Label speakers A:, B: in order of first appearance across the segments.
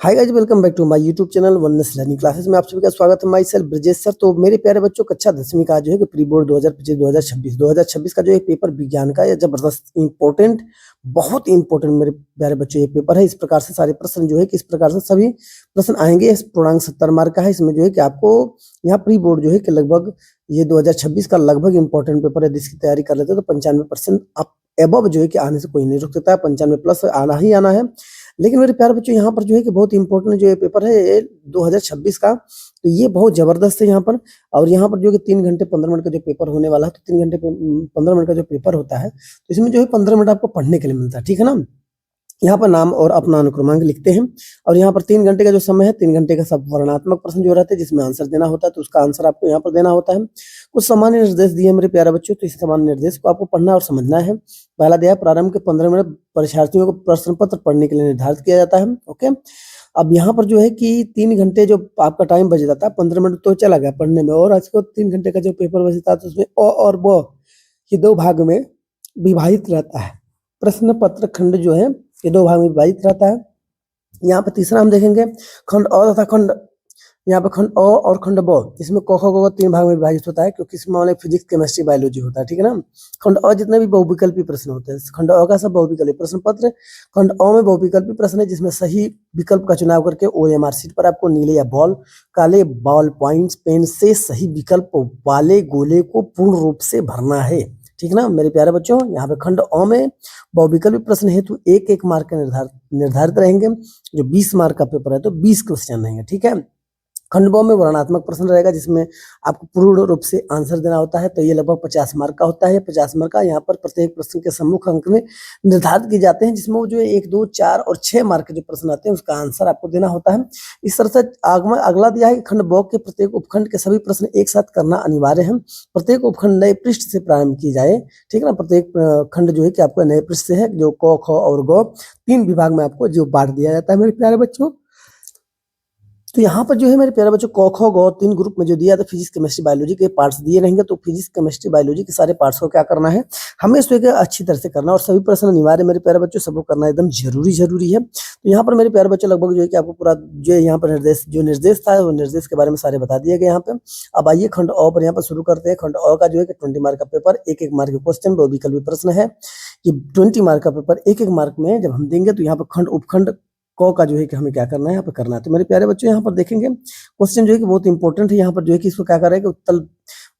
A: Hi guys, welcome back to my YouTube channel oneness learning classes में आप सभी का स्वागत है। Myself Brajesh sir. तो मेरे प्यारे बच्चों, कक्षा 10वीं का जो है कि प्री बोर्ड 2025 का जो एक पेपर विज्ञान का है, जबरदस्त इंपॉर्टेंट, बहुत इंपॉर्टेंट मेरे प्यारे बच्चों ये पेपर है। इस प्रकार से सारे प्रश्न जो है कि इस प्रकार से सभी प्रश्न आएंगे। इस पूर्णांक 70 मार्क का है। इसमें जो है कि आपको यहाँ प्री बोर्ड जो है कि लगभग ये 2026 का लगभग इंपॉर्टेंट पेपर है। जिसकी तैयारी कर लेते हैं तो 95% आप एबव जो है कि आने से कोई नहीं रुक सकता है। 95 प्लस आना ही आना है। लेकिन मेरे प्यारे बच्चों, यहाँ पर जो है कि बहुत इंपॉर्टेंट जो ये पेपर है ये 2026 का, तो ये बहुत जबरदस्त है यहाँ पर। और यहाँ पर जो है कि 3 घंटे 15 मिनट का जो पेपर होने वाला है, तो 3 घंटे 15 मिनट का जो पेपर होता है, तो इसमें जो है 15 मिनट आपको पढ़ने के लिए मिलता है, ठीक है ना। यहाँ पर नाम और अपना अनुक्रमांक लिखते हैं। और यहाँ पर 3 घंटे का जो समय है, 3 घंटे का सब वर्णनात्मक प्रश्न जो रहते हैं जिसमें आंसर देना होता है, तो उसका आंसर आपको यहाँ पर देना होता है। कुछ सामान्य निर्देश दिए मेरे प्यारे बच्चों, तो इस सामान्य निर्देश को आपको पढ़ना और समझना है। पहला दिया, प्रारंभ के 15 मिनट परीक्षार्थियों को प्रश्न पत्र पढ़ने के लिए निर्धारित किया जाता है। ओके, अब यहाँ पर जो है कि 3 घंटे जो आपका टाइम बच जाता है, 15 मिनट तो चला गया पढ़ने में, और आज को 3 घंटे का जो पेपर बचता है तो उसमें अ और ब ये 2 भाग में विभाजित रहता है। प्रश्न पत्र खंड जो है ये 2 भाग में विभाजित रहता है। यहाँ पे तीसरा हम देखेंगे खंड अ तथा खंड, यहाँ पे खंड अ और खंड ब, इसमें क ख ग 3 भाग में विभाजित होता है, क्योंकि इसमें हमारे फिजिक्स केमिस्ट्री बायोलॉजी होता है, ठीक है ना। खंड अ जितने भी बहुविकल्पी प्रश्न होते हैं, खंड अ का सब बहुविकल्पी प्रश्न पत्र। खंड अ में बहुविकल्पी प्रश्न है जिसमें सही विकल्प का चुनाव करके OMR शीट पर आपको नीले या काले बॉल पॉइंट्स पेन से सही विकल्प वाले गोले को पूर्ण रूप से भरना है, ठीक है ना मेरे प्यारे बच्चों। यहाँ पे खंड अ में बहुविकल्पी प्रश्न हेतु 1-1 मार्क के निर्धारित रहेंगे। जो 20 मार्क का पेपर है तो 20 क्वेश्चन रहेंगे, ठीक है। खंड ब में वर्णनात्मक प्रश्न रहेगा जिसमें आपको पूर्ण रूप से आंसर देना होता है, तो ये लगभग 50 मार्क का होता है। 50 मार्क का यहाँ पर प्रत्येक प्रश्न के सम्मुख अंक में निर्धारित किए जाते हैं, जिसमें वो जो 1, 2, 4 और 6 मार्क के जो प्रश्न आते हैं उसका आंसर आपको देना होता है। इस तरह से अगला दिया है कि खंड ब के प्रत्येक उपखंड के सभी प्रश्न एक साथ करना अनिवार्य है। प्रत्येक उपखंड नए पृष्ठ से प्रारंभ की जाए, ठीक है ना। प्रत्येक खंड जो है कि आपको नए पृष्ठ से है, जो क ख और ग 3 विभाग में आपको जो बांट दिया जाता है मेरे प्यारे बच्चों। तो यहाँ पर जो है मेरे प्यारे बच्चों क ख ग 3 ग्रुप में जो दिया था, फिजिक्स केमिस्ट्री बायोलॉजी के पार्ट्स दिए रहेंगे। तो फिजिक्स केमिस्ट्री बायोलॉजी के सारे पार्ट्स को क्या करना है, हमें इसको अच्छी तरह से करना, और सभी प्रश्न अनिवार्य मेरे प्यारे बच्चों, सबको करना एकदम जरूरी है। तो यहाँ पर मेरे प्यारे बच्चों लगभग जो है कि आपको पूरा जो यहाँ पर निर्देश था, वो निर्देश के बारे में सारे बता दिए गए यहाँ पे। अब आइए खंड अ पर यहाँ पर शुरू करते हैं। खंड अ का जो है कि 20 मार्क का पेपर, 1-1 मार्क के क्वेश्चन, बहुविकल्पी प्रश्न है। ये 20 मार्क का पेपर 1-1 मार्क में जब हम देंगे तो यहाँ पर खंड उपखंड क का जो है कि हमें क्या करना है, यहाँ पर करना है। तो मेरे प्यारे बच्चों यहाँ पर देखेंगे क्वेश्चन जो है कि बहुत इंपॉर्टेंट है। यहाँ पर जो है कि इसको क्या कर रहा है कि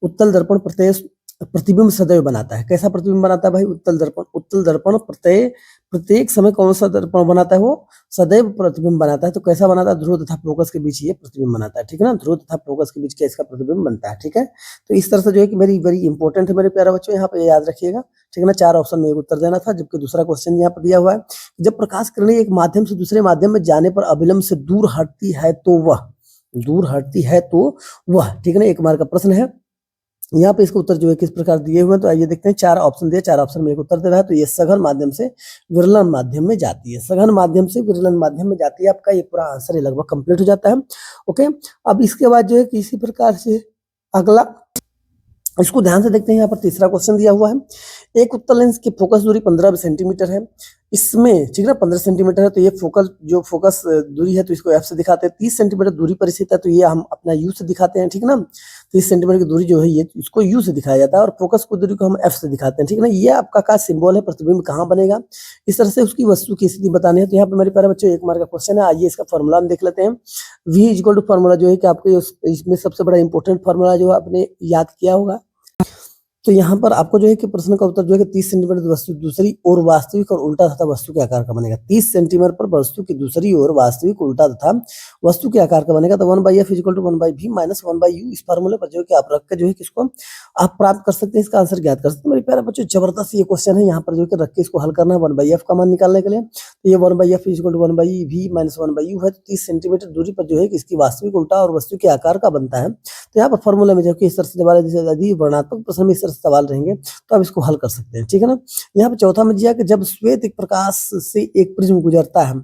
A: उत्तल दर्पण प्रत्यय प्रतिबिंब सदैव बनाता है। कैसा प्रतिबिंब बनाता है भाई? उत्तल दर्पण प्रत्येक समय कौन सा दर्पण बनाता है? वो सदैव प्रतिबिंब बनाता है। तो कैसा बनाता है? ध्रुव तथा फोकस के बीच ये प्रतिबिंब बनाता है, ठीक है ना। ध्रुव तथा फोकस के बीच क्या इसका प्रतिबिंब बनता है, ठीक है। तो इस तरह से जो है कि वेरी इंपॉर्टेंट है मेरे प्यारे बच्चों, यहाँ पे याद रखिएगा, ठीक है ना। 4 ऑप्शन में एक उत्तर देना था, जबकि दूसरा क्वेश्चन यहाँ पर दिया हुआ है, जब प्रकाश किरण एक माध्यम से दूसरे माध्यम में जाने पर अविलंब से दूर हटती है तो वह, ठीक है ना। 1 मार्क का प्रश्न है। यहाँ पे इसका उत्तर जो है किस प्रकार दिए हुए हैं, तो आइए देखते हैं। 4 ऑप्शन दिए, 4 ऑप्शन में एक उत्तर दे रहा है। तो ये सघन माध्यम से विरलन माध्यम में जाती है, सघन माध्यम से विरलन माध्यम में जाती है। आपका ये पूरा आंसर लगभग कंप्लीट हो जाता है। ओके, अब इसके बाद जो है किसी प्रकार से अगला, इसको ध्यान से देखते हैं। यहाँ पर तीसरा क्वेश्चन दिया हुआ है, एक उत्तल लेंस की फोकस दूरी 15 सेंटीमीटर है, इसमें, ठीक है ना, 15 सेंटीमीटर है, तो ये फोकस दूरी है, तो इसको F से दिखाते हैं। 30 सेंटीमीटर दूरी पर स्थित है, तो ये हम अपना U से दिखाते हैं, ठीक है ना। 30 सेंटीमीटर की दूरी जो है ये इसको U से दिखाया जाता है, और फोकस की दूरी को हम F से दिखाते हैं, ठीक है ना। ये आपका क्या सिंबल है, प्रतिबिंब कहाँ बनेगा, इस तरह से उसकी वस्तु की स्थिति बतानी है। तो यहाँ पे मेरे प्यारे बच्चों 1 मार्क का क्वेश्चन है। आइए इसका फॉर्मूला हम देख लेते हैं। V इक्वल टू फॉर्मूला जो है कि आपको इसमें सबसे बड़ा इंपॉर्टेंट फॉर्मूला जो आपने याद किया होगा। तो यहाँ पर आपको जो है कि प्रश्न का उत्तर जो है कि 30 सेंटीमीटर वस्तु दूसरी ओर वास्तविक और उल्टा तथा वस्तु के आकार का बनेगा। 30 सेंटीमीटर पर वस्तु की दूसरी ओर वास्तविक उल्टा तथा वस्तु के आकार का बनेगा। तो 1/f equal to 1/v minus 1/u, इस फॉर्मूले पर जो है कि आप रख के जो है किसको आप प्राप्त कर सकते हैं, इसका आंसर ज्ञात कर सकते हैं। मेरे प्यारे बच्चों जबरदस्त ये क्वेश्चन है। यहाँ पर जो है कि रख के इसको हल करना है 1/f का मान निकालने के लिए। तो ये 1/f equal to 1/v minus 1/u है। तो 30 सेंटीमीटर दूरी पर जो है कि इसकी वास्तविक उल्टा और वस्तु के आकार का बनता है। तो यहाँ पर फॉर्मूले में जो कि इस तरह से यदि वर्णात्मक प्रश्न में इस तरह से सवाल रहेंगे तो आप इसको हल कर सकते हैं, ठीक है ना। यहाँ पे चौथा में दिया कि जब श्वेत एक प्रकाश से एक प्रिज्म गुजरता है,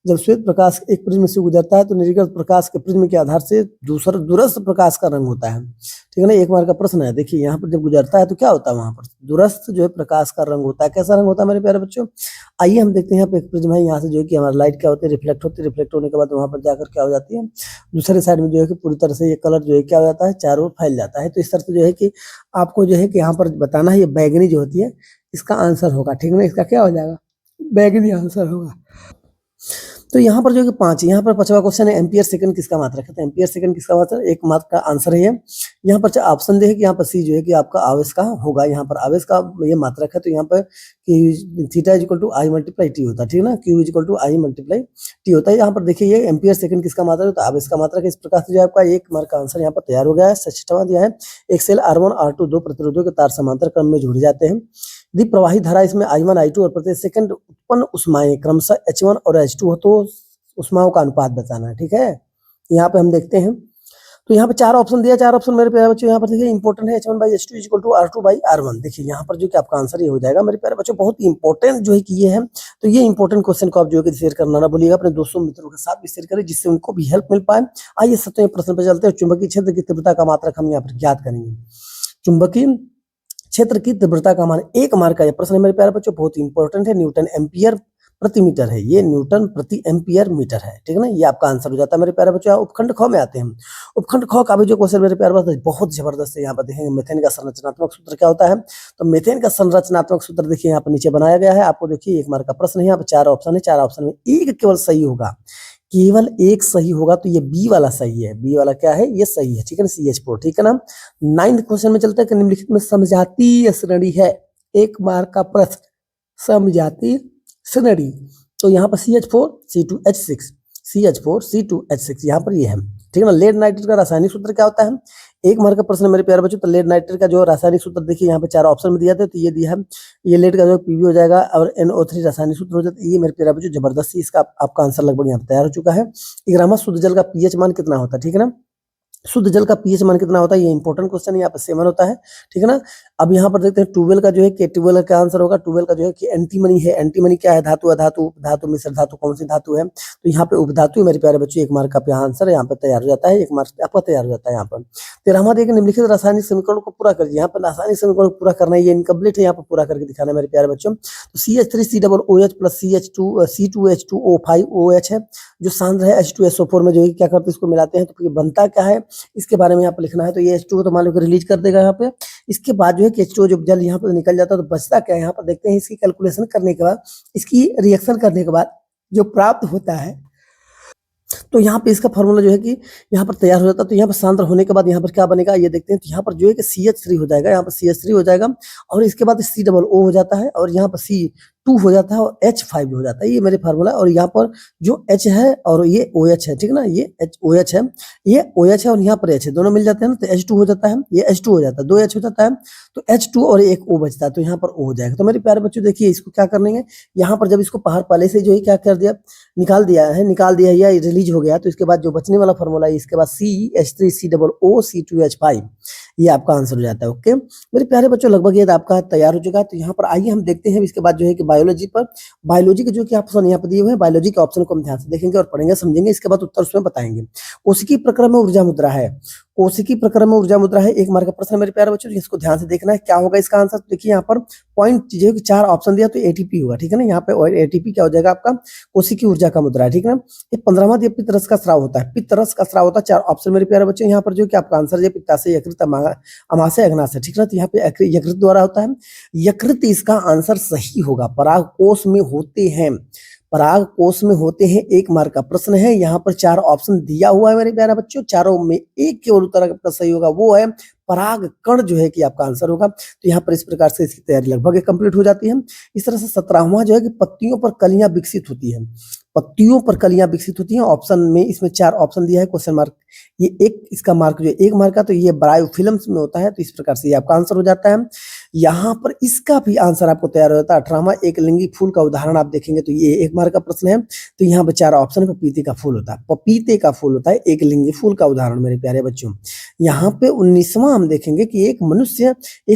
A: जब श्वेत प्रकाश एक प्रिज्म से गुजरता है तो निर्गत प्रकाश के प्रिज्म के आधार से दूसरा दूरस्थ प्रकाश का रंग होता है, ठीक है ना। 1 मार्क का प्रश्न है। देखिए यहाँ पर जब गुजरता है तो क्या होता है, वहां पर दूरस्थ जो है प्रकाश का रंग होता है। कैसा रंग होता है मेरे प्यारे बच्चों? आइए हम देखते हैं। यहाँ पे एक प्रिज्म है, यहाँ से जो है कि हमारा लाइट क्या होती है, रिफ्लेक्ट होती है। रिफ्लेक्ट होने के बाद वहां पर जाकर क्या हो जाती है, दूसरे साइड में जो है कि पूरी तरह से ये कलर जो है क्या हो जाता है, चारों ओर फैल जाता है। तो इस तरह से जो है कि आपको जो है कि यहाँ पर बताना है, ये बैगनी जो होती है इसका आंसर होगा, ठीक है ना। इसका क्या हो जाएगा, बैगनी आंसर होगा। तो यहाँ पर जो है कि 5, यहाँ पर 5वां क्वेश्चन है, एम्पियर सेकंड किसका मात्रक है। तो एम्पियर सेकंड किसका मात्रक, 1 मार्क का आंसर है ये। यहाँ पर ऑप्शन दे है कि यहाँ पर सी जो है कि आपका आवेश का होगा। यहाँ पर आवेश का ये मात्रक है, तो यहाँ पर theta is equal to I multiply T होता है, ठीक है ना। Q is equal to I multiply T होता है। यहाँ पर देखिए ये एम्पियर सेकंड किसका मात्रक है, तो आवेश का मात्रक है। इस प्रकार से जो आपका 1 मार्क का आंसर यहाँ पर तैयार हो गया है। 6वां दिया है, एक सेल R1 R2 2 प्रतिरोधों के तार समांतर क्रम में जुड़ जाते हैं। यदि प्रवाहित धारा इसमें I1 I2 और प्रति सेकंड उत्पन्न उष्माएं क्रमशः H1 और H2 हो तो उष्माओं का अनुपात बताना है, ठीक है। यहाँ पे हम देखते हैं, तो यहाँ पे 4 ऑप्शन दिया। 4 ऑप्शन मेरे प्यारे बच्चों यहाँ पर देखिए इंपॉर्टेंट है, H1/H2 इक्वल टू R2/R1। देखिए यहाँ पर जो कि आपका आंसर ये हो जाएगा मेरे प्यारे बच्चों। बहुत ही इंपॉर्टेंट जो है कि ये है, तो ये इंपॉर्टेंट क्वेश्चन को आप जो है कि शेयर करना ना भूलिएगा, अपने दोस्तों मित्रों के साथ भी शेयर करें जिससे उनको भी हेल्प मिल पाए। आइए 7वें प्रश्न पर चलते हैं। चुंबकीय क्षेत्र की तीव्रता का मात्रक हम यहाँ पर ज्ञात करेंगे। चुंबकीय क्षेत्र की तीव्रता का मान 1 मार्क का यह प्रश्न है मेरे प्यारे बच्चों, बहुत ही इंपॉर्टेंट है। न्यूटन एम्पियर प्रति मीटर है, ये न्यूटन प्रति एम्पियर मीटर है, ठीक है ना। ये आपका आंसर हो जाता है मेरे प्यारे बच्चों। उपखंड ख में आते हैं। उपखंड ख का भी जो क्वेश्चन मेरे प्यारे बच्चों बहुत जबरदस्त है। यहाँ पर देखेंगे मीथेन का संरचनात्मक सूत्र क्या होता है। तो मीथेन का संरचनात्मक सूत्र देखिए यहाँ पर नीचे बनाया गया है आपको। देखिए 1 मार्क का प्रश्न है, यहाँ पर 4 ऑप्शन है। 4 ऑप्शन में एक केवल सही होगा, केवल एक सही होगा, तो ये बी वाला सही है। बी वाला क्या है, ये सही है, ठीक है ना, CH4, ठीक है ना। 9th क्वेश्चन में चलते हैं कि निम्नलिखित में समजातीय श्रेणी है। 1 मार्क का प्रश्न, समजातीय श्रेणी। तो यहाँ पर CH4 C2H6 CH4 C2H6 यहाँ पर ये है, ठीक है ना। लेड नाइट्रेट का रासायनिक सूत्र क्या होता है। 1 मार्क का प्रश्न मेरे प्यारे बच्चों। तो लेड नाइट्रेट का जो रासायनिक सूत्र देखिए यहाँ पे 4 ऑप्शन में दिया था, तो ये दिया है, ये लेड का जो PB हो जाएगा और NO3 रासायनिक सूत्र हो जाता है। ये मेरे प्यारे बच्चों जबरदस्ती इसका आपका आंसर लगभग यहाँ पे तैयार हो चुका है। 11वां शुद्ध जल का pH मान कितना होता है, ठीक है ना। शुद्ध जल का pH मान कितना होता है, ये इंपॉर्टेंट क्वेश्चन है। यहाँ पर 7 होता है, ठीक है ना। अब यहाँ पर देखते हैं 12 का जो है कि 12 का आंसर होगा। 12 का जो है कि एंटीमनी है। एंटीमनी क्या है, धातु, अधातु, धातु, मिश्र धातु, कौन सी धातु है। तो यहाँ पे उपधातु मेरे प्यारे बच्चों 1 मार्क का आंसर यहाँ पे तैयार हो जाता है। 1 मार्क आपका तैयार हो जाता है यहाँ पर। 13वां देखिए निम्नलिखित रासायनिक समीकरण को पूरा करिए। यहाँ पर रासायनिक समीकरण को पूरा करना है, ये इनकम्प्लीट है, यहाँ पर पूरा करके दिखाना है मेरे प्यारे बच्चों। तो CH3COOH प्लस C2H2O5OH है, जो सांद्र है H2SO4 में जो है क्या करते हैं, इसको मिलाते हैं तो ये बनता क्या है, इसके बारे में यहाँ पर लिखना है। तो ये H2 तो मान लो रिलीज कर देगा यहाँ पे। इसके बाद जो है कि H2 जब जल यहाँ पर निकल जाता है तो बचता क्या है, यहाँ पर देखते हैं। इसकी कैलकुलेशन करने के बाद, इसकी रिएक्शन करने के बाद जो प्राप्त होता है, तो यहाँ पे इसका फॉर्मूला जो है कि यहाँ पर तैयार हो जाता है। तो यहाँ पर सांद्र होने के बाद यहाँ पर क्या बनेगा, ये देखते हैं। तो यहाँ पर जो है कि CH3 हो जाएगा, यहाँ पर CH3 हो जाएगा और इसके बाद COO हो जाता है और यहाँ पर C2 हो जाता है और H5 हो जाता है। ये मेरे फार्मूला। और यहाँ पर जो H है और ये OH है, ठीक है ना, ये OH है, ये OH है और यहाँ पर H है, दोनों मिल जाते हैं ना, तो H2 हो जाता है, ये H2 हो जाता है, 2 H हो जाता है, तो H2 और एक O बचता है, तो यहाँ पर O हो जाएगा। तो मेरे प्यारे बच्चों देखिए इसको क्या करेंगे, यहाँ पर जब इसको बाहर पहले से जो है क्या कर दिया, निकाल दिया या रिलीज हो गया, तो इसके बाद जो बचने वाला फार्मूला है, इसके बाद CH3COO C2H5, ये आपका आंसर हो जाता है। ओके मेरे प्यारे बच्चों, लगभग ये आपका तैयार हो चुका है। तो यहाँ पर आइए हम देखते हैं इसके बाद जो है कि बायोलॉजी पर, बायोलॉजी के जो कि ऑप्शन यहाँ पर दिए हुए हैं, बायोलॉजी के ऑप्शन को हम ध्यान से देखेंगे और पढ़ेंगे, समझेंगे, इसके बाद उत्तर उसमें बताएंगे। कोशिकीय प्रक्रम में ऊर्जा मुद्रा है, कोशिकीय प्रक्रम में ऊर्जा मुद्रा है, 1 मार्क का प्रश्न मेरे प्यारे बच्चों, इसको ध्यान से देखना है क्या होगा इसका आंसर। देखिए यहाँ पर पॉइंट जो है कि 4 ऑप्शन दिया, तो ATP होगा, ठीक है ना। यहाँ पे ATP क्या हो जाएगा आपका, कोशिकीय ऊर्जा का मुद्रा है, ठीक है ना। ये 15वां दिया पित्त रस का स्राव होता है, पित्त रस का स्राव होता है, 4 ऑप्शन मेरे प्यारे बच्चों। यहाँ पर जो कि आपका आंसर है पित्ताशय, यकृत, अमाशय, अग्नाशय, ठीक है ना। तो यहाँ पे यकृत द्वारा होता है, यकृत इसका आंसर सही होगा। पराग कोष में होते हैं, पराग कोष में होते हैं, 1 मार्क का प्रश्न है। यहाँ पर 4 ऑप्शन दिया हुआ है मेरे प्यारे बच्चों, चारों में एक केवल उत्तर आपका सही होगा, वो है पराग कण जो है कि आपका आंसर होगा। तो यहाँ पर इस प्रकार से इसकी तैयारी लगभग कंप्लीट हो जाती है। इस तरह से 17वां जो है कि पत्तियों पर कलियां विकसित होती है, पत्तियों पर कलियां विकसित होती हैं। ऑप्शन में इसमें 4 ऑप्शन दिया है, क्वेश्चन मार्क, ये एक इसका मार्क जो है 1 मार्क का, तो ये ब्रायोफिल्म्स में होता है। तो इस प्रकार से ये आपका आंसर हो जाता है। यहाँ पर इसका भी आंसर आपको तैयार हो जाता है। 18वां एक लिंगी फूल का उदाहरण आप देखेंगे तो ये 1 मार्क का प्रश्न है। तो यहाँ पर 4 ऑप्शन है, पपीते का फूल होता है, पपीते का फूल होता है एक लिंगी फूल का उदाहरण मेरे प्यारे बच्चों। यहाँ पे 19वां यहाँ हम देखेंगे कि एक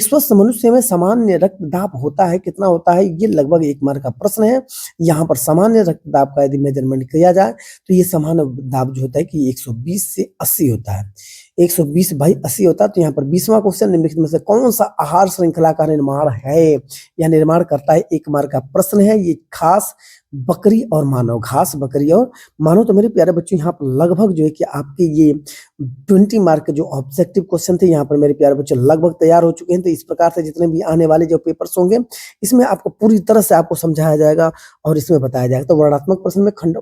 A: स्वस्थ मनुष्य में सामान्य रक्तदाब होता है, कितना होता है, ये लगभग 1 मार्क का प्रश्न है। यहाँ पर सामान्य रक्तदाब का यदि मेजरमेंट किया जाए तो ये सामान्य दाब जो होता है कि 120 से 80 होता है, 120/80 होता है। तो यहाँ पर 20वां क्वेश्चन, निम्नलिखित में से कौन सा आहार श्रृंखला का निर्माण है या निर्माण करता है, 1 मार्क का प्रश्न है। ये घास, बकरी और मानव, घास, बकरी और मानव। तो मेरे प्यारे बच्चों यहाँ पर लगभग जो है कि आपके ये 20 मार्क के जो ऑब्जेक्टिव क्वेश्चन थे यहाँ पर मेरे प्यारे बच्चों लगभग तैयार हो चुके हैं। तो इस प्रकार से जितने भी आने वाले जो पेपर्स होंगे इसमें आपको पूरी तरह से आपको समझाया जाएगा और इसमें बताया जाएगा। तो वर्णनात्मक प्रश्न में खंड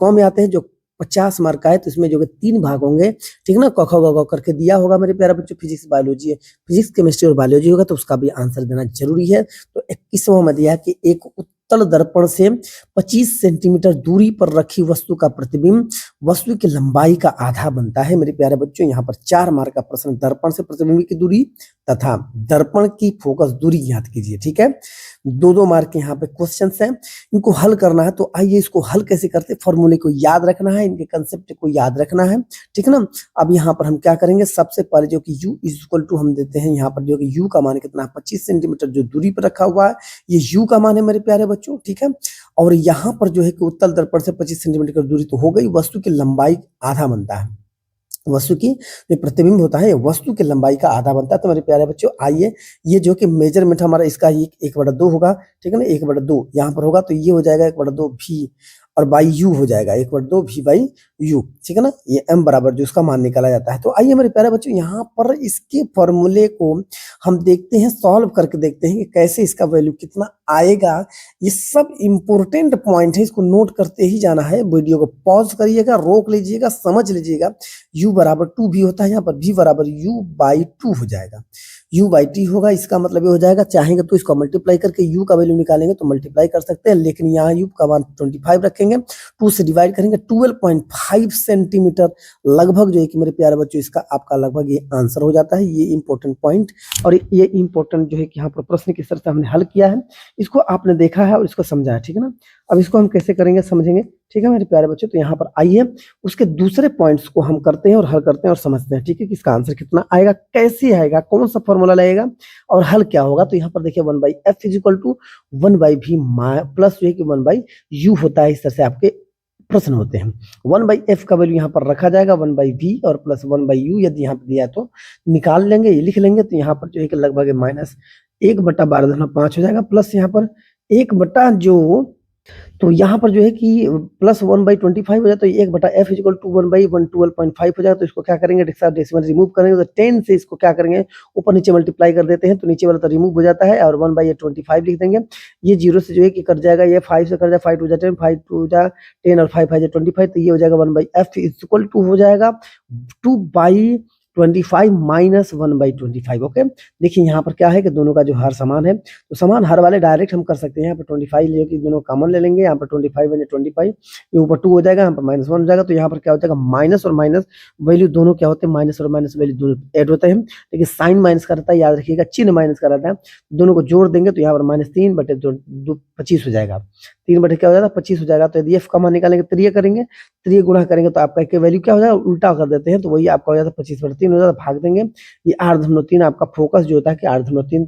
A: क में आते हैं जो 50 मार्क का है। तो इसमें जो 3 भाग होंगे, ठीक ना, क ख ग घ करके दिया होगा मेरे प्यारे बच्चों। फिजिक्स, बायोलॉजी, फिजिक्स, केमिस्ट्री और बायोलॉजी होगा तो उसका भी आंसर देना जरूरी है। तो 21वां में दिया है कि एक उत्तल दर्पण से 25 सेंटीमीटर दूरी पर रखी वस्तु का प्रतिबिंब वस्तु की लंबाई का आधा बनता है। मेरे प्यारे बच्चों यहाँ पर 4 मार्क का प्रश्न, दर्पण से प्रतिबिंब की दूरी तथा दर्पण की फोकस दूरी याद कीजिए, ठीक है। 2-2 मार्क के यहाँ पे क्वेश्चन हैं, इनको हल करना है। तो आइए इसको हल कैसे करते, फॉर्मूले को याद रखना है, इनके कंसेप्ट को याद रखना है, ठीक है ना। अब यहाँ पर हम क्या करेंगे, सबसे पहले जो कि u = हम देते हैं यहाँ पर जो कि u का मान कितना है, 25 सेंटीमीटर जो दूरी पर रखा हुआ है, ये u का मान है मेरे प्यारे बच्चों, ठीक है। और यहाँ पर जो है कि उत्तल दर्पण से 25 सेंटीमीटर की दूरी तो हो गई, वस्तु की लंबाई आधा बनता है, वस्तु की जो प्रतिबिंब होता है वस्तु की लंबाई का आधा बनता है। तो मेरे प्यारे बच्चों आइए, ये जो कि मेजरमेंट हमारा इसका 1/2 होगा, ठीक है ना, 1/2 यहाँ पर होगा तो ये हो जाएगा 1/2 v और बाई यू हो जाएगा 1/2 v बाई यू, ठीक है ना। ये m बराबर जो इसका मान निकाला जाता है। तो आइए मेरे प्यारे बच्चों यहाँ पर इसके फॉर्मूले को हम देखते हैं, सॉल्व करके देखते हैं कि कैसे इसका वैल्यू कितना आएगा। ये सब इंपॉर्टेंट पॉइंट है, इसको नोट करते ही जाना है। वीडियो को पॉज करिएगा, रोक लीजिएगा, समझ लीजिएगा। u = 2v होता है, यहाँ पर v = u/2 हो जाएगा, u/t होगा। इसका मतलब ये हो जाएगा, चाहेंगे तो इसको मल्टीप्लाई करके u का वैल्यू निकालेंगे तो मल्टीप्लाई कर सकते हैं, लेकिन यहाँ u का मान 25 रखेंगे, 2 से डिवाइड करेंगे, 12.5 सेंटीमीटर लगभग जो है कि मेरे प्यारे बच्चों इसका आपका लगभग ये आंसर हो जाता है। ये इंपॉर्टेंट पॉइंट और ये इंपॉर्टेंट जो है कि यहाँ पर प्रश्न किस तरह से हमने हल किया है, इसको आपने देखा है और इसको समझा है, ठीक है ना। अब इसको हम कैसे करेंगे समझेंगे, ठीक है मेरे प्यारे बच्चों। तो यहाँ पर आइए उसके दूसरे पॉइंट्स को हम करते हैं और हल करते हैं और समझते हैं, ठीक है, कि इसका आंसर कितना आएगा, कैसे आएगा, कौन सा फॉर्मूला लगेगा और हल क्या होगा। तो यहाँ पर देखिए 1/f = 1/v प्लस जो है कि 1/u होता है। इस तरह से आपके प्रश्न होते हैं। 1/f का वैल्यू यहाँ पर रखा जाएगा 1/v और प्लस 1/u यदि यहाँ पर दिया है तो निकाल लेंगे, ये लिख लेंगे। तो यहाँ पर जो है कि लगभग -1/12.5 हो जाएगा, प्लस यहाँ पर 1 जो, तो यहाँ पर जो है कि प्लस 1/25 हो जाए तो 1/f = 1/112.5 हो जाएगा। तो इसको क्या करेंगे, डेसिमल रिमूव करेंगे तो 10 से इसको क्या करेंगे, ऊपर नीचे मल्टीप्लाई कर देते हैं तो नीचे वाला तो रिमूव हो जाता है और 1/25 लिख देंगे। ये 0 से जो है कि कट जाएगा, ये 5 से कट जाएगा, 5 2 10, 5 2 10 और 5 5 25, तो ये हो जाएगा 1/f = हो जाएगा 2/25 - 1/25। ओके, देखिए यहाँ पर क्या है कि दोनों का जो हर समान है, तो समान हर वाले डायरेक्ट हम कर सकते हैं। यहाँ पर 25 ले कि दोनों कॉमन ले लेंगे, यहाँ पर 25 × 25 ये ऊपर 2 हो जाएगा, यहाँ पर -1 हो जाएगा। तो यहाँ पर क्या हो जाएगा, माइनस और माइनस वैल्यू दोनों क्या होते हैं, माइनस और माइनस वैल्यू दोनों ऐड होते हैं, लेकिन साइन माइनस का रहता है, याद रखिएगा, चिन्ह माइनस का रहता है। दोनों को जोड़ देंगे तो यहाँ पर -3/2 25 हो जाएगा, 3 क्या हो जाएगा 25 हो जाएगा। तो यदि f का मान निकालेंगे, त्रिय करेंगे, त्रिय गुणा करेंगे तो आपका के वैल्यू क्या हो जाएगा, उल्टा कर देते हैं तो वही आपका हो जाता है 25/3 हो जाता है, भाग देंगे। ये 8.3 आपका फोकस जो होता है कि 8.3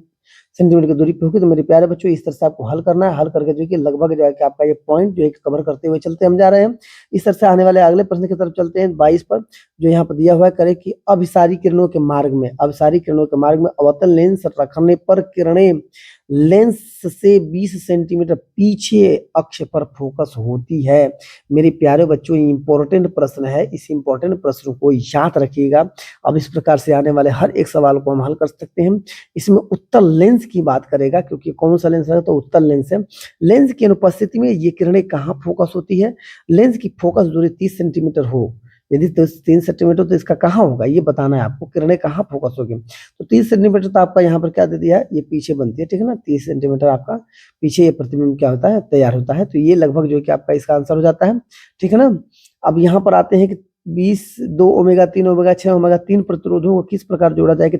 A: सेंटीमीटर की दूरी पे होगी। तो मेरे प्यारे बच्चों इस तरह से आपको हल करना है, हल करके जो है कि लगभग जो है कि आपका ये पॉइंट जो है कवर करते हुए चलते हम जा रहे हैं। इस तरह से आने वाले अगले प्रश्न की तरफ चलते हैं 22 पर, जो यहाँ पर दिया हुआ है, करे कि अभिसारी किरणों के मार्ग में अवतल लेंस रखने पर किरणें लेंस से 20 सेंटीमीटर पीछे अक्ष पर फोकस होती है। मेरे प्यारे बच्चों इंपॉर्टेंट प्रश्न है, इस इंपॉर्टेंट प्रश्न को याद रखिएगा। अब इस प्रकार से आने वाले हर एक सवाल को हम हल कर सकते हैं। इसमें उत्तल लेंस की बात करेगा, क्योंकि कौन सा लेंस है, तो उत्तल लेंस है। लेंस की अनुपस्थिति में ये किरणें कहाँ फोकस होती है, लेंस की फोकस दूरी 30 सेंटीमीटर हो, यदि 3 सेंटीमीटर तो इसका कहाँ होगा ये बताना है आपको, किरणें कहाँ फोकस होगी। तो 30 सेंटीमीटर तो आपका यहाँ पर क्या दे दिया है, ये पीछे बनती है, ठीक है ना, 30 सेंटीमीटर आपका पीछे ये प्रतिबिंब क्या होता है, तैयार होता है। तो ये लगभग जो है कि आपका इसका आंसर हो जाता है, ठीक है ना। अब यहाँ पर आते हैं कि 20 2 ओमेगा 3 ओमेगा 6 ओमेगा 3 प्रतिरोधों को किस प्रकार जोड़ा जाए कि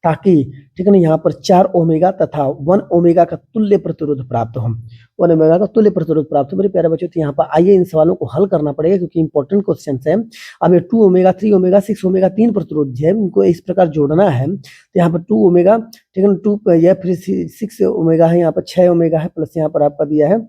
A: ताकि ठीक है ना, यहाँ पर 4 ओमेगा तथा 1 ओमेगा का तुल्य प्रतिरोध प्राप्त हो। 1 ओमेगा का तुल्य प्रतिरोध प्राप्त हो। मेरे प्यारे बच्चों, तो यहाँ पर आइए इन सवालों को हल करना पड़ेगा क्योंकि इंपॉर्टेंट क्वेश्चन है। अब ये 2 ओमेगा, 3 ओमेगा, 6 ओमेगा 3 प्रतिरोध है, इनको इस प्रकार जोड़ना है। तो यहाँ पर 2 ओमेगा, ठीक है ना, 2 या फिर 6 ओमेगा है, यहाँ पर 6 ओमेगा है, प्लस यहाँ पर आपका दिया है,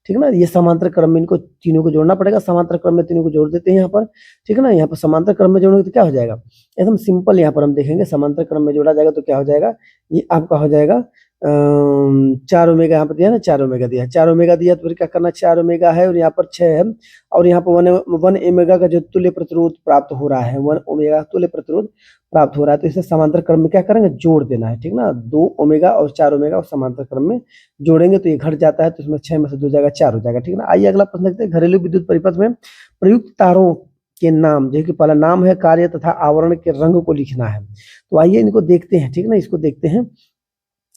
A: ठीक है ना। ये समांतर क्रम में इनको तीनों को जोड़ना पड़ेगा। समांतर क्रम में तीनों को जोड़ देते हैं यहाँ पर, ठीक है ना। यहाँ पर समांतर क्रम में जोड़ोगे तो क्या हो जाएगा, एकदम सिंपल। यहाँ पर हम देखेंगे समांतर क्रम में जोड़ा जाएगा तो क्या हो जाएगा, ये आपका हो जाएगा 4 ओमेगा, यहाँ पर दिया ना 4 ओमेगा दिया, 4 ओमेगा दिया तो फिर क्या करना, 4 ओमेगा है और यहाँ पर 6 है, और यहाँ पर 1 ओमेगा का जो तुल्य प्रतिरोध प्राप्त हो रहा है, 1 ओमेगा तुल्य प्रतिरोध प्राप्त हो रहा है, तो इसे समांतर क्रम में क्या करेंगे, जोड़ देना है, ठीक ना। 2 ओमेगा और 4 ओमेगा और समांतर क्रम में जोड़ेंगे तो ये घट जाता है, तो इसमें 6 में से 2 जाएगा 4 हो जाएगा, ठीक है ना। आइए अगला प्रश्न देखते हैं। घरेलू विद्युत परिपथ में प्रयुक्त तारों के नाम, जो कि पहला नाम है, कार्य तथा आवरण के रंग को लिखना है। तो आइए इनको देखते हैं, ठीक ना, इसको देखते हैं।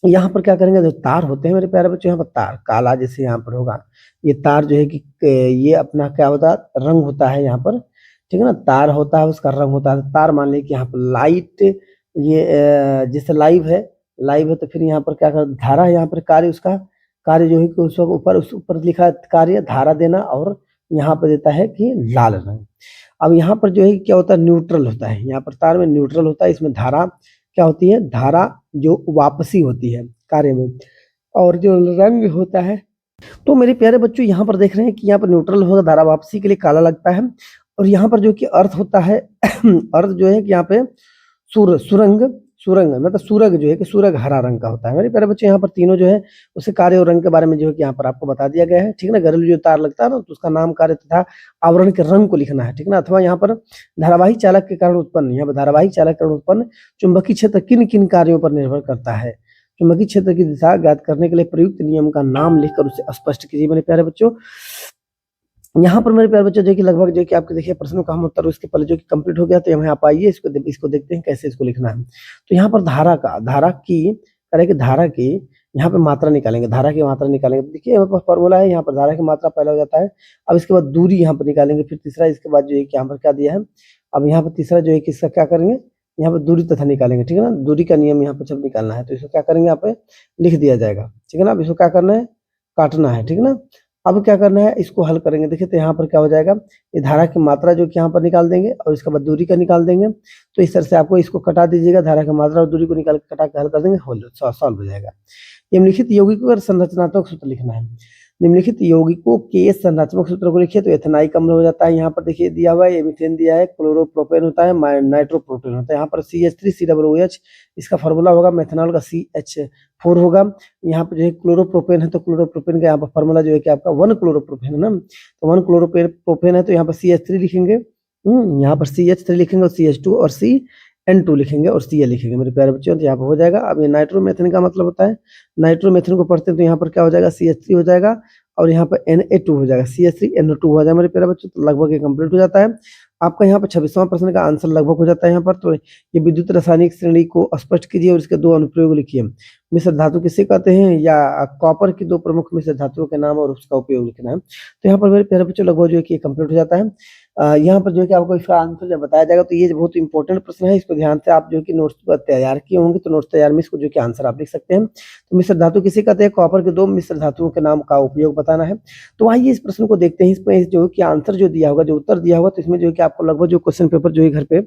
A: यहाँ पर क्या करेंगे, जो तार होते हैं मेरे प्यारे बच्चों, यहाँ पर तार काला जैसे यहाँ पर होगा, ये तार जो है कि ये अपना क्या होता है, रंग होता है यहाँ पर, ठीक है ना। तार होता है, उसका रंग होता है। तार मान लीजिए कि यहाँ पर लाइट, ये जैसे लाइव है तो फिर यहाँ पर क्या कर, धारा है, यहाँ पर कार्य, उसका कार्य जो है कि उस ऊपर लिखा है कार्य, धारा देना, और यहाँ पर देता है कि लाल रंग। अब यहाँ पर जो है क्या होता है, न्यूट्रल होता है, यहाँ पर तार में न्यूट्रल होता है, इसमें धारा क्या होती है, धारा जो वापसी होती है कार्य में, और जो रंग होता है। तो मेरे प्यारे बच्चों, यहाँ पर देख रहे हैं कि यहाँ पर न्यूट्रल होगा, धारा वापसी के लिए काला लगता है, और यहाँ पर जो कि अर्थ होता है अर्थ जो है कि यहाँ पे सुरंग मतलब सूरग जो है कि सूरग हरा रंग का होता है। मेरे प्यारे बच्चे, यहाँ पर तीनों जो है उसके कार्य और रंग के बारे में जो है कि यहाँ पर आपको बता दिया गया है, ठीक है ना। घरेलू जो तार लगता है ना, तो उसका नाम, कार्य तथा आवरण के रंग को लिखना है, ठीक है ना। अथवा यहाँ पर धारावाही चालक के कारण उत्पन्न, यहाँ पर धारावाही चालक के कारण उत्पन्न चुंबकीय क्षेत्र किन किन कार्यों पर निर्भर करता है। चुंबकीय क्षेत्र की दिशा ज्ञात करने के लिए प्रयुक्त नियम का नाम लिखकर उसे स्पष्ट कीजिए। मेरे प्यारे बच्चों, यहाँ पर मेरे प्यारे बच्चों जो कि लगभग जो कि आपके देखिए प्रश्नों का हम उत्तर उसके पहले जो कि कंप्लीट हो गया, तो यहाँ आप आइए इसको देखते हैं कैसे इसको लिखना है। तो यहाँ पर धारा की यहाँ पे मात्रा निकालेंगे, धारा की मात्रा निकालेंगे। देखिए यहाँ पर फॉर्मूला है, यहाँ पर धारा की मात्रा पहले हो जाता है, अब इसके बाद दूरी यहाँ पर निकालेंगे, फिर तीसरा, इसके बाद जो है कि यहाँ पर क्या दिया है, अब यहाँ पर तीसरा जो है कि इसका क्या करेंगे, यहाँ पर दूरी तथा निकालेंगे, ठीक है ना। दूरी का नियम यहाँ पर जब निकालना है तो इसको क्या करेंगे, यहाँ पे लिख दिया जाएगा, ठीक है ना। अब इसको क्या करना है, काटना है, ठीक है ना। अब क्या करना है, इसको हल करेंगे। देखिए तो यहाँ पर क्या हो जाएगा, ये धारा की मात्रा जो कि यहाँ पर निकाल देंगे और इसके बाद दूरी का निकाल देंगे। तो इस तरह से आपको इसको कटा दीजिएगा, धारा की मात्रा और दूरी को निकाल के कटा के हल कर देंगे, सॉल्व हो जाएगा। निम्नलिखित यौगिकों का संरचनात्मक सूत्र लिखना है। निम्नलिखित यौगिकों के संरचनात्मक सूत्र को लिखिए। तो एथेनाइक अम्ल हो जाता है, यहाँ पर देखिए दिया हुआ है, मीथेन दिया है, क्लोरोप्रोपेन होता है, नाइट्रोप्रोपेन होता है। यहाँ पर CH3COOH इसका फार्मूला होगा, मेथनॉल का CH4 होगा। यहाँ पर जो है क्लोरोप्रोपेन है, तो क्लोरोप्रोपेन का यहाँ पर फार्मूला जो है कि आपका 1 क्लोरोप्रोपेन है ना, तो 1 क्लोरोप्रोपेन है, तो यहाँ पर CH3 लिखेंगे, यहाँ पर CH3 लिखेंगे और CH2 और CN2 लिखेंगे और Cl लिखेंगे। मेरे प्यारे बच्चों, तो यहाँ पर हो जाएगा। अब ये नाइट्रोमेथेन का मतलब होता है, नाइट्रोमेथेन को पढ़ते हैं तो यहाँ पर क्या हो जाएगा, CH3 हो जाएगा और यहाँ पर Na2 हो जाएगा, CH3NO2 हो जाएगा। मेरे प्यारे बच्चों, तो लगभग ये कंप्लीट हो जाता है। आपका यहाँ पर 26वां प्रश्न का आंसर लगभग हो जाता है यहाँ पर। तो ये विद्युत रासायनिक श्रेणी को स्पष्ट कीजिए और इसके 2 अनुप्रयोग लिखिए। मिश्र धातु किसे कहते हैं, या कॉपर की 2 प्रमुख मिश्र धातुओं के नाम और उसका उपयोग लिखना है। तो यहाँ पर मेरे प्यारे बच्चों लगभग जो है कि कंप्लीट हो जाता है। यहाँ पर जो है कि आपको इसका आंसर जब बताया जाएगा, तो ये बहुत इंपॉर्टेंट प्रश्न है, इसको ध्यान से आप जो है कि नोट्स तैयार किए होंगे, तो नोट्स तैयार में इसको जो कि आंसर आप लिख सकते हैं। तो मिश्र धातु किसे कहते हैं, कॉपर के 2 मिश्र धातुओं के नाम का उपयोग बताना है। तो आइए इस प्रश्न को देखते हैं। इसमें जो कि आंसर जो दिया होगा, जो उत्तर दिया होगा, तो इसमें जो है कि आपको लगभग जो क्वेश्चन पेपर जो है घर पे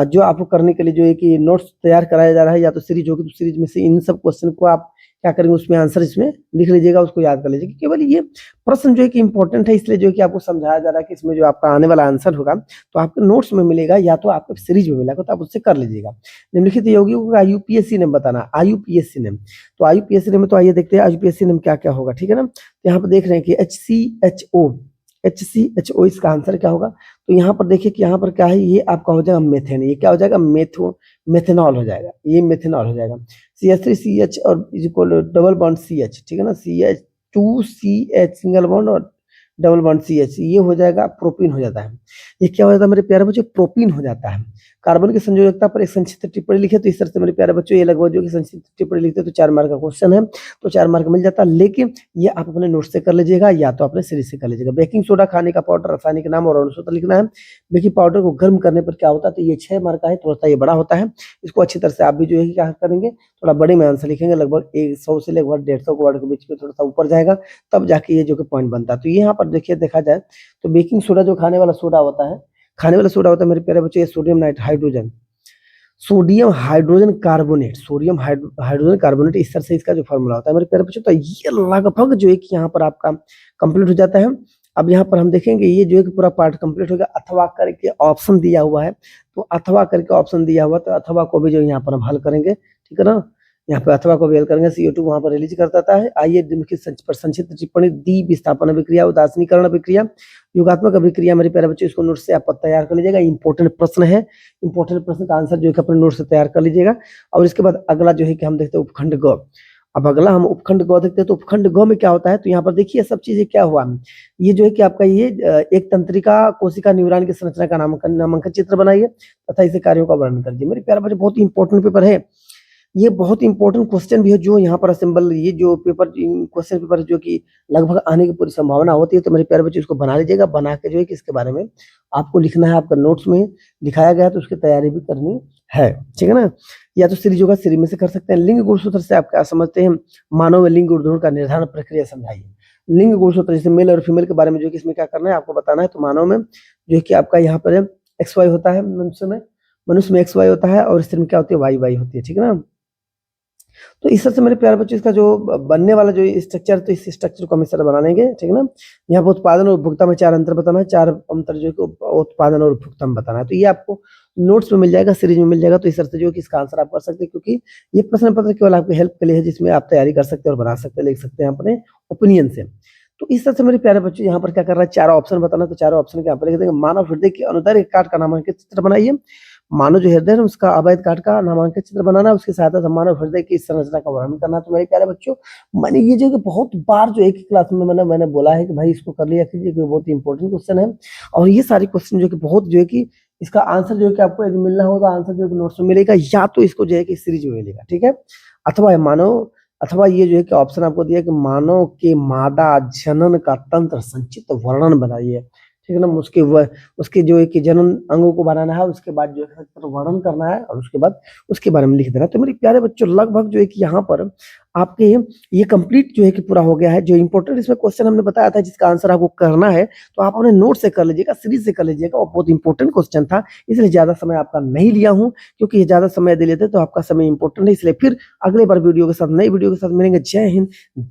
A: जो आपको करने के लिए जो है कि नोट्स तैयार कराया जा रहा है, या तो सीरीज होगी तो सीरीज में से इन सब क्वेश्चन को आप क्या करेंगे, उसमें आंसर इसमें लिख लीजिएगा, उसको याद कर लीजिएगा। केवल ये प्रश्न जो है कि इंपॉर्टेंट है, इसलिए जो है कि आपको समझाया जा रहा है कि इसमें जो आपका आने वाला आंसर होगा तो आपके नोट्स में मिलेगा या तो आपके सीरीज में मिलेगा, तो आप उससे कर लीजिएगा। निम्नलिखित यौगिकों का IUPAC नेम बताना, IUPAC नेम। तो IUPAC नेम में तो आइए देखते हैं IUPAC नेम क्या क्या होगा, ठीक है ना। तो यहाँ पर देख रहे हैं कि HCHO इसका आंसर क्या होगा। तो यहाँ पर देखिए कि यहाँ पर क्या है, ये आपका हो जाएगा मेथेन, ये क्या हो जाएगा, मेथेनॉल हो जाएगा, ये मेथेनॉल हो जाएगा। CH3CH और इक्वल डबल बॉन्ड CH, ठीक है ना, CH2CH सिंगल बॉन्ड और डबल बॉन्ड CH, ये हो जाएगा प्रोपीन हो जाता है। ये क्या हो जाता है मेरे प्यारे बच्चों, प्रोपीन हो जाता है। कार्बन की संयोजकता पर एक संक्षिप्त टिप्पणी लिखे, तो इस तरह से मेरे प्यारे बच्चों ये लगभग जो कि संक्षिप्त टिप्पणी लिखते हैं तो 4 मार्क का क्वेश्चन है, तो 4 मार्क मिल जाता है। लेकिन ये आप अपने नोट से कर लीजिएगा या तो अपने सीरीज से कर लीजिएगा। बेकिंग सोडा खाने का पाउडर, रासायनिक नाम और अनुसूत्र लिखना है। बेकिंग पाउडर को गर्म करने पर क्या होता है, तो ये 6 मार्क का है, थोड़ा सा ये बड़ा होता है। इसको अच्छी तरह से आप भी जो है कि क्या करेंगे, थोड़ा बड़े में आंसर लिखेंगे, लगभग 100 से लगभग 150 के वर्ड के बीच में थोड़ा सा ऊपर जाएगा, तब जाके ये जो कि पॉइंट बनता है। तो यहाँ पर देखिए देखा जाए तो बेकिंग सोडा जो खाने वाला सोडा होता है, मेरे प्यारे बच्चों, ये sodium hydrogen carbonate, hydrogen carbonate, इस तरह से इसका जो फॉर्मूला होता है मेरे प्यारे बच्चों। तो ये लगभग जो है कि यहाँ पर आपका कंप्लीट हो जाता है। अब यहाँ पर हम देखेंगे ये जो है कि पूरा पार्ट कंप्लीट हो गया। अथवा करके ऑप्शन दिया हुआ है, तो अथवा करके ऑप्शन दिया हुआ, तो अथवा को भी जो यहाँ पर हम हल करेंगे, ठीक है ना। यहाँ पे अथवा को भी हल करेंगे। CO2 वहां पर रिलीज कर देता है। आइए संक्षिप्त टिप्पणी दी विस्थापन अभिक्रिया, उदासीनीकरण अभिक्रिया, योगात्मक अभिक्रिया मेरे प्यारे बच्चों, इसको नोट से आप तैयार कर लीजिएगा। इंपॉर्टेंट प्रश्न है, इंपॉर्टेंट प्रश्न का आंसर जो है कि अपने नोट से तैयार कर लीजिएगा। और इसके बाद अगला जो है कि हम देखते हैं उपखंड ग। अब अगला हम उपखंड ग देखते हैं, तो उपखंड ग में क्या होता है, तो यहाँ पर देखिए सब चीजें क्या हुआ, ये जो है कि आपका ये एक तंत्रिका कोशिका न्यूरॉन की संरचना का नामांकन चित्र बनाइए तथा इसे कार्यों का वर्णन करिए। मेरे प्यारे बच्चे बहुत इंपॉर्टेंट पेपर है, ये बहुत इंपॉर्टेंट क्वेश्चन भी है जो यहाँ पर असेंबल, ये जो पेपर क्वेश्चन पेपर जो कि लगभग आने की पूरी संभावना होती है। तो मेरे प्यारे बच्चे इसको बना लीजिएगा, बना के जो है कि इसके बारे में आपको लिखना है, आपका नोट्स में लिखाया गया है, तो उसकी तैयारी भी करनी है, ठीक है ना। या तो सीरीज होगा, सीरीज में से कर सकते हैं। लिंग गुणसूत्र से आप क्या समझते हैं, मानव में लिंग गुणधर्म का निर्धारण प्रक्रिया समझाइए। लिंग गुणसूत्र जैसे मेल और फीमेल के बारे में जो कि इसमें क्या करना है आपको बताना है। तो मानव में जो है कि आपका यहाँ पर XY होता है, मनुष्य में XY होता है, और स्त्री में क्या होती है, YY होती है, ठीक है ना। तो इस तरह से मेरे प्यारे बच्चों इसका जो बनने वाला जो स्ट्रक्चर, तो इस स्ट्रक्चर को हम इस तरह बना लेंगे, ठीक है ना। यहाँ पर उत्पादन और उपभोक्ता में 4 अंतर बताना है, 4 अंतर जो है उत्पादन और उपभोक्ता में बताना है। तो ये आपको नोट्स में मिल जाएगा, सीरीज में मिल जाएगा। तो इस तरह से जो है कि इसका आंसर आप कर सकते हैं, क्योंकि ये प्रश्न पत्र केवल आपकी हेल्प के लिए है, जिसमें आप तैयारी कर सकते हैं और बना सकते हैं, लिख सकते हैं अपने ओपिनियन से। तो इस तरह से मेरे प्यारे बच्चों यहाँ पर क्या कर रहा है, 4 ऑप्शन बताना, तो 4 ऑप्शन के यहाँ पर लिख देंगे। मानव हृदय के अनुदैर्घ्य काट का नामांकित चित्र बनाइए। मानव जो हृदय है उसका अवैध काट का नामांकित चित्र बनाना है, उसकी सहायता से मानव हृदय की संरचना का वर्णन करना। तो मेरे प्यारे बच्चों, मैंने ये जो कि बहुत बार जो एक ही क्लास में मैंने बोला है कि भाई इसको कर लिया कीजिए, क्योंकि बहुत ही इंपॉर्टेंट क्वेश्चन है। और ये सारे क्वेश्चन जो कि बहुत जो है कि इसका आंसर जो है कि आपको यदि मिलना होगा, आंसर जो है कि नोट्स में मिलेगा, या तो इसको जो है कि सीरीज में मिलेगा, ठीक है। अथवा ये जो है कि ऑप्शन आपको दिया कि मानव के मादा जनन का तंत्र संक्षिप्त वर्णन बनाइए, ठीक है ना। उसके जो है कि जनन अंगों को बनाना है, उसके बाद जो है वर्णन करना है, और उसके बाद उसके बारे में लिख देना है। तो मेरे प्यारे बच्चों, लगभग जो है कि यहाँ पर आपके ये कंप्लीट जो है कि पूरा हो गया है। जो इंपॉर्टेंट इसमें क्वेश्चन हमने बताया था जिसका आंसर आपको करना है, तो आप अपने नोट से कर लीजिएगा, सीरीज से कर लीजिएगा। और बहुत इंपॉर्टेंट क्वेश्चन था, इसलिए ज्यादा समय आपका नहीं लिया हूं, क्योंकि ये ज्यादा समय दे लेते तो आपका समय इंपॉर्टेंट है। इसलिए फिर अगले बार वीडियो के साथ, नई वीडियो के साथ मिलेंगे। जय हिंद।